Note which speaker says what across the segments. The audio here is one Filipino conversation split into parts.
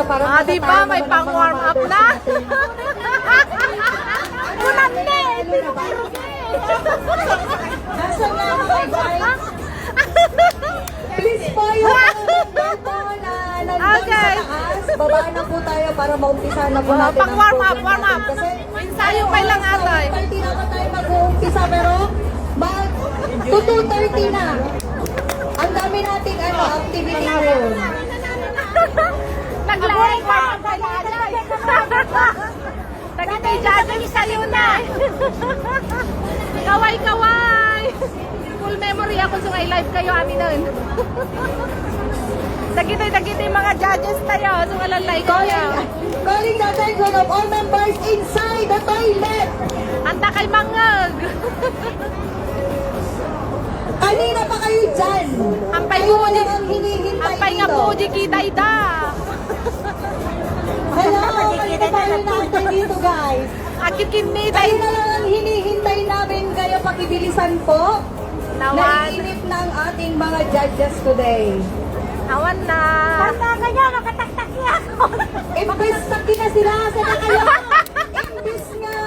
Speaker 1: parang
Speaker 2: diba? May pang warm up na. Kunan na eh.
Speaker 1: Nasa nga kayo, guys? Please po yung member po na nandun sa taas. Babaan na po tayo para maumpisa na po natin
Speaker 2: Pang warm up,
Speaker 1: program
Speaker 2: warm up.
Speaker 1: natin. Kasi
Speaker 2: Ensayo pa lang ata eh.
Speaker 1: 2:30 na ba tayo mag-uumpisa, pero 2:30 na. Ang dami nating activity ngayon.
Speaker 2: Nag-live pa. Nagitay judging sa'yo na. Kaway-kaway. Full memory ako sa live kayo amin nun. Nagitay mga judges tayo. So walang kayo.
Speaker 1: Calling the attention of all members inside the toilet.
Speaker 2: Anta kay mangag.
Speaker 1: Kanina pa kayo dyan.
Speaker 2: Ampay
Speaker 1: Kayo
Speaker 2: mo
Speaker 1: lang ang hinihintay
Speaker 2: Ampay nga
Speaker 1: dito.
Speaker 2: po di kitay da.
Speaker 1: Hello, kayo na tayo natin dito, guys.
Speaker 2: Akit kinni
Speaker 1: Kayo
Speaker 2: tayo.
Speaker 1: na lang ang hinihintay namin. Kayo pakibilisan po.
Speaker 2: Nawan.
Speaker 1: Naiinip ng ating mga judges today.
Speaker 2: Awan na.
Speaker 3: Basta kanya, nakataktak ako.
Speaker 1: Imbis na sila sa kayo. Imbis nga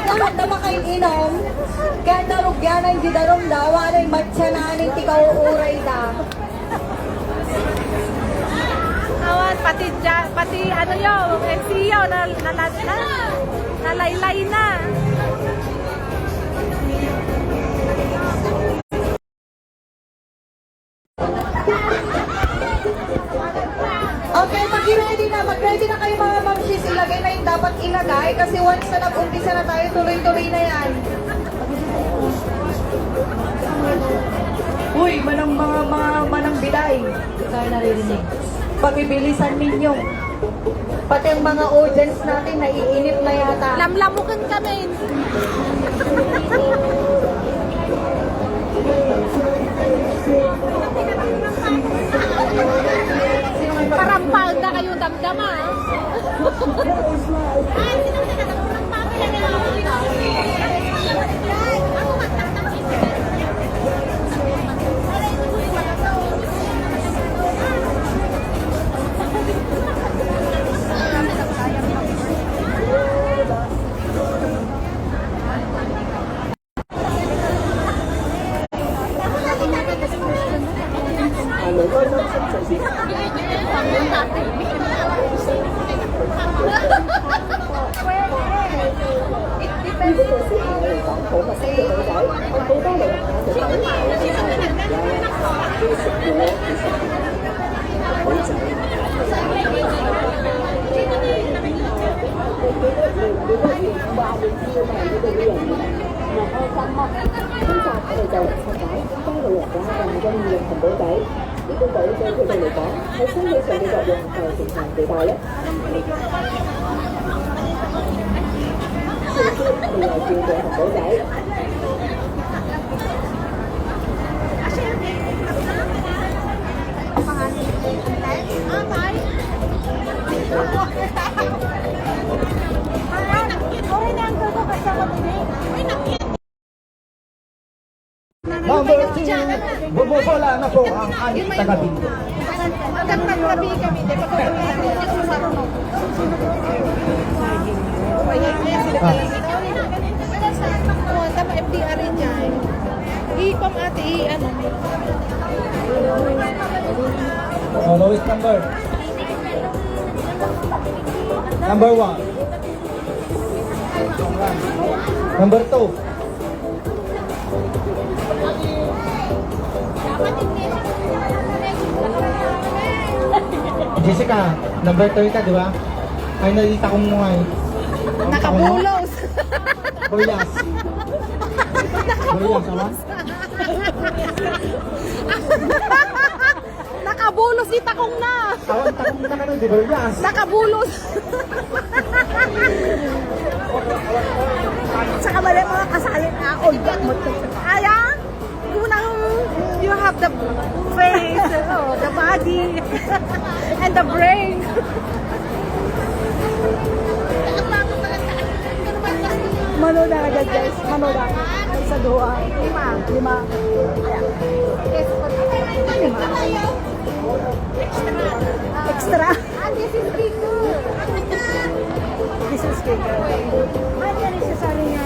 Speaker 1: dapat na makainom. Kaya darugyanan di darong dawa na yung matcha na aning tikaw uray da.
Speaker 2: Awan pati ano yo, MCO na laylay na.
Speaker 1: Okay, mag-ready na kayo mga mamsis. Ilagay na yung dapat ilagay kasi once na nag-umpisa na tayo, tuloy-tuloy na yan. Uy, manang biday. Hindi tayo naririnig. Pagibilisan ninyo. Pati ang mga audience natin, naiinip na yata.
Speaker 2: Lamlamukan kami. Parampal na kayo damdama.
Speaker 4: Number 2, bumubola na po ang aning taga-bingo.
Speaker 2: Magandang gabi kami. Di ba ko sa sarunong? Ayan sila talaga. Tama FDR rin yan. Ipam ate, ano.
Speaker 4: Lowest number. Number 1. Number 2. Jessica, number 3 ka, di ba? Ay, nalita ko mo nga eh.
Speaker 2: Nakabulos.
Speaker 4: Boyas. Boyas, ama?
Speaker 2: Nakabulos itakong na.
Speaker 4: Awan, takong na ka nun, di Boyas.
Speaker 2: Nakabulos.
Speaker 3: Sa kamali mga kasalin ako.
Speaker 2: Ayan. Kunang you have the face, the body, and the brain.
Speaker 3: Manood na agad guys. Manood na. Sa duha. 5. 5. Extra.
Speaker 2: And this is 3
Speaker 3: sticker. Ano yan isa sa nga?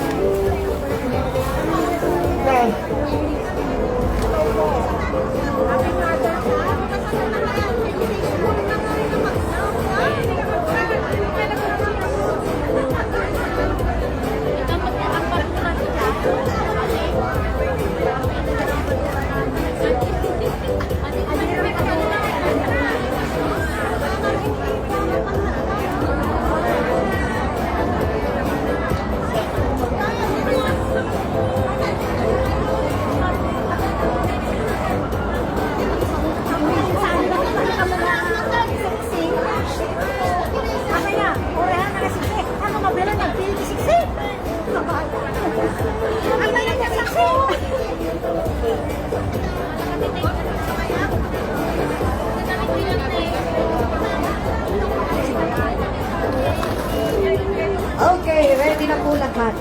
Speaker 1: Okay, ready na po lahat.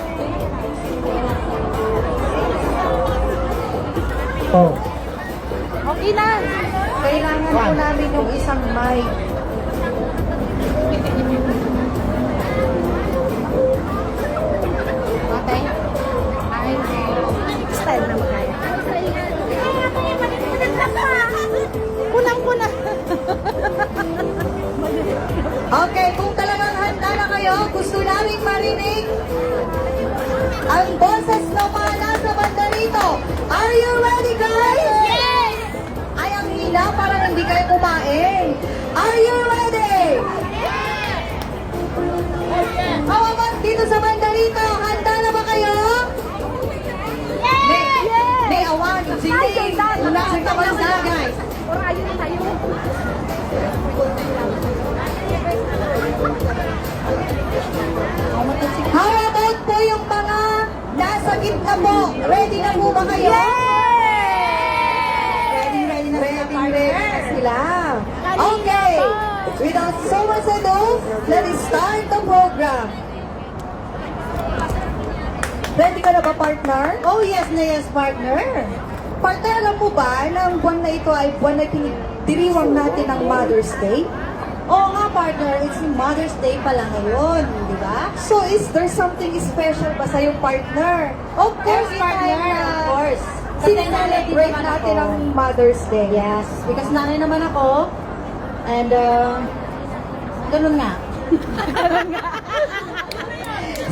Speaker 4: Oh.
Speaker 2: Okay na.
Speaker 1: Kailangan po namin yung isang mic.
Speaker 2: Okay.
Speaker 3: Style na magaya. Kunang-kuna.
Speaker 1: Okay, kung talagang handa na kayo, gusto namin marinig ang boses ng mga nasa banda rito. Are you ready, guys?
Speaker 2: Yes!
Speaker 1: Ay, ang hina, parang hindi kayo kumain. Are you ready? How about dito sa banda rito? Handa na ba kayo? May awan, sige. Una sa bansa, guys.
Speaker 2: Orayo na tayo.
Speaker 1: How about po yung mga nasa gitna po? Ready na po ba kayo? Ready na sila. Okay. Without so much ado, let us start the program. Ready ka na ba, partner? Oh, yes na yes, partner. Partner, alam mo ba na ang buwan na ito ay buwan na tinidiriwang natin ng Mother's Day? Oo nga, partner. It's Mother's Day pala ngayon, di ba? So, is there something special ba sa'yo, partner? Of course, partner. Of course. Sinelebrate natin ang Mother's Day. Yes, because nanay naman ako. And, ganun nga.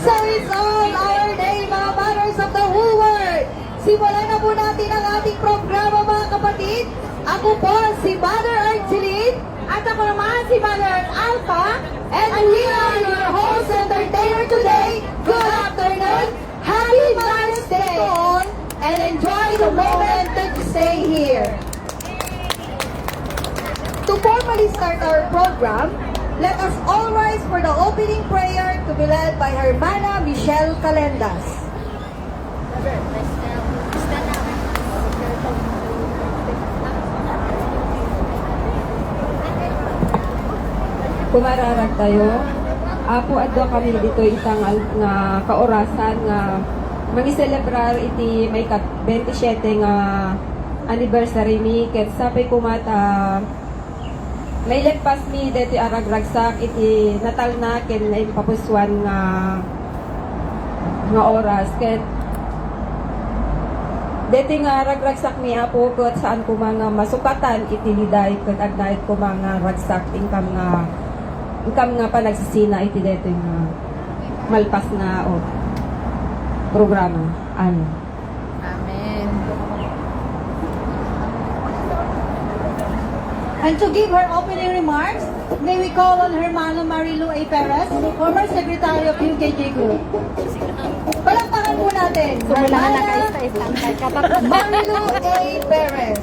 Speaker 1: So, it's all our day, mga mothers of the whole world. Simulan na po natin ang ating programa, mga kapatid. Ako po si Mother Archeline. At ako naman si Mother Alpha. And we are your host entertainer today. Good afternoon. Happy Mother's Day to all. And enjoy the moment that you stay here. To formally start our program, let us all rise for the opening prayer to be led by Hermana Michelle Calendas.
Speaker 5: Kumararag tayo. Apo adwa kami dito itangal nga kaorasan nga mangi-celebrar iti may 27 nga anniversary mi ket sapay kumata may lempas mi dito aragragsak iti natal na ken na papuswan nga oras ket dito nga ragragsak mi apo ket saan ko mga masukatan iti liday ket agnayat ko mga ragsak ingkam nga panagsisina iti dito nga malpas na programa. Ano?
Speaker 2: Amen.
Speaker 1: And to give her opening remarks, may we call on Hermana Marilu A. Perez, former Secretary of UKJ Group. Palakpakan po natin.
Speaker 3: Sumulahan na kayo sa isang kapag
Speaker 1: Marilu A. Perez.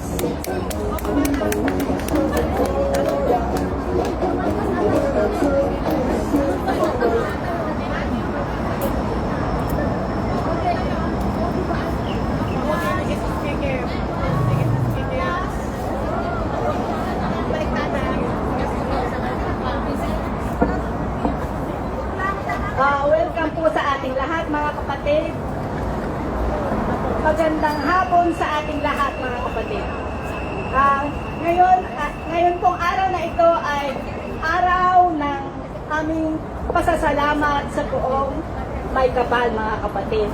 Speaker 3: Welcome po sa ating lahat mga kapatid. Magandang hapon sa ating lahat mga kapatid. Ngayon pong araw na ito ay araw ng aming pasasalamat sa buong may kapal, mga kapatid.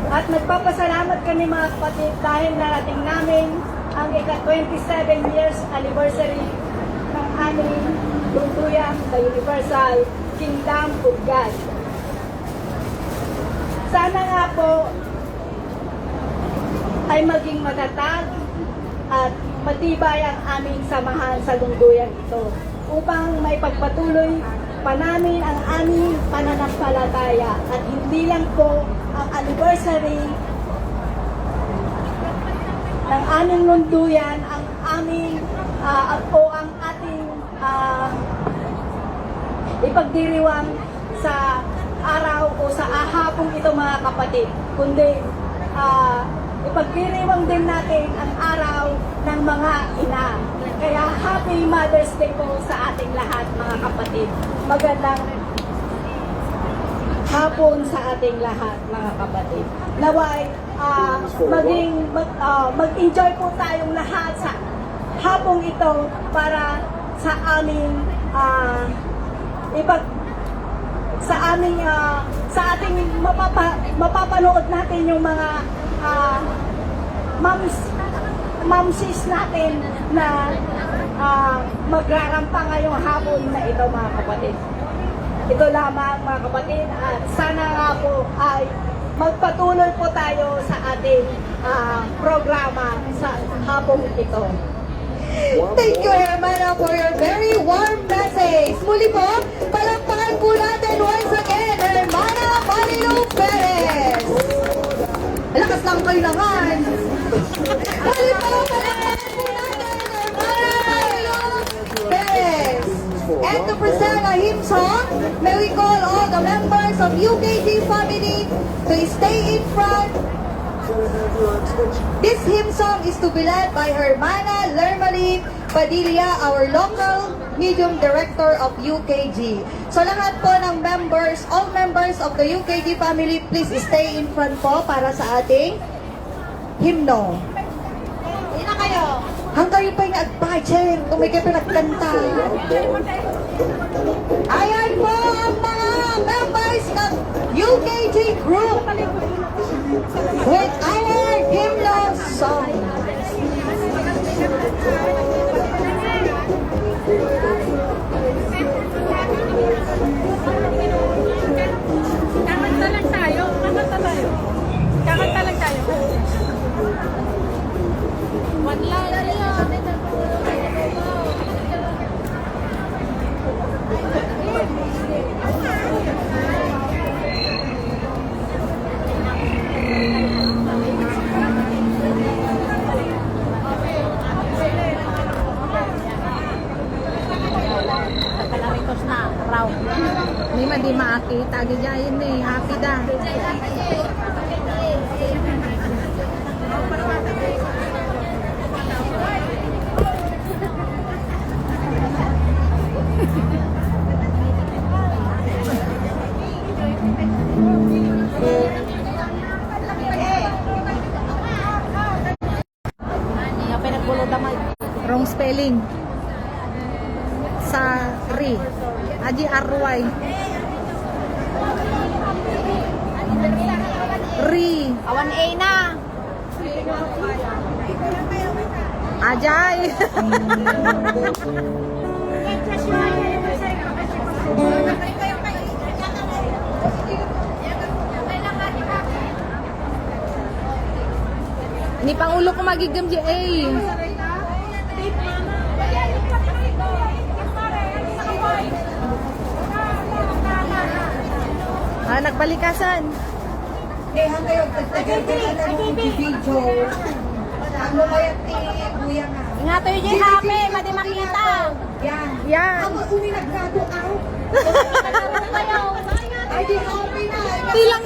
Speaker 3: At nagpapasalamat kami, mga kapatid, dahil narating namin ang ika-27 years anniversary ng aming tungtuyang sa Universal Kingdom of God. Sana nga po ay maging matatag at matibay ang aming samahan sa lungguyan ito upang may pagpatuloy pa namin ang aming pananampalataya at hindi lang po ang anniversary ng aming lunduyan, ang aming o ang ating ipagdiriwang sa araw o sa ahapong ito, mga kapatid, kundi ipagdiriwang din natin ang araw ng mga ina. Kaya Happy Mother's Day po sa ating lahat, mga kapatid. Magandang hapon sa ating lahat, mga kapatid. Naway, mag-enjoy po tayong lahat sa hapong ito para sa aming sa ating mapapanood natin yung mga mamsis natin na magrarampa ngayong hapon na ito, mga kapatid. Ito lamang, mga kapatid, at sana nga po ay magpatuloy po tayo sa ating programa sa hapong ito.
Speaker 1: Thank you, Hermana, for your very warm message. Muli po, palakpakan po natin once again, Hermana Marilu Perez. Lakas lang kayo naman. Muli po, palakpakan po natin, Hermana Marilu Perez. And to present a hymn song, may we call all the members of UKG family to stay in front. This hymn song is to be led by Hermana Lermali Padilla, our local medium director of UKG. So lahat po ng members, all members of the UKG family, please stay in front po para sa ating hymno.
Speaker 2: Hindi na kayo.
Speaker 1: Hanggang kayo pa yung nag-pageant, kung may kayo pinagkanta. Ayan po ang mga members ng UKG group with our hymno song.
Speaker 2: Kakanta lang tayo. Kakanta lang tayo. One line na yan. Kalaritos na raw. Hindi man di makakita. Gijayin eh. Happy da. Yung pinagbulod naman. Wrong spelling. Sa ri. Aji arway. Ri. Awan A na. Ajay. Ni Pangulo ko magigam di A. Nagbalikasan.
Speaker 1: Eh, hanggang kayo, pagtagal-tagal na video. Ano kaya buya nga?
Speaker 2: Nga to yung happy, madi makita.
Speaker 1: Yan.
Speaker 2: Yan.
Speaker 1: Ako uni naggago out. Ay, di happy na.
Speaker 2: Tilang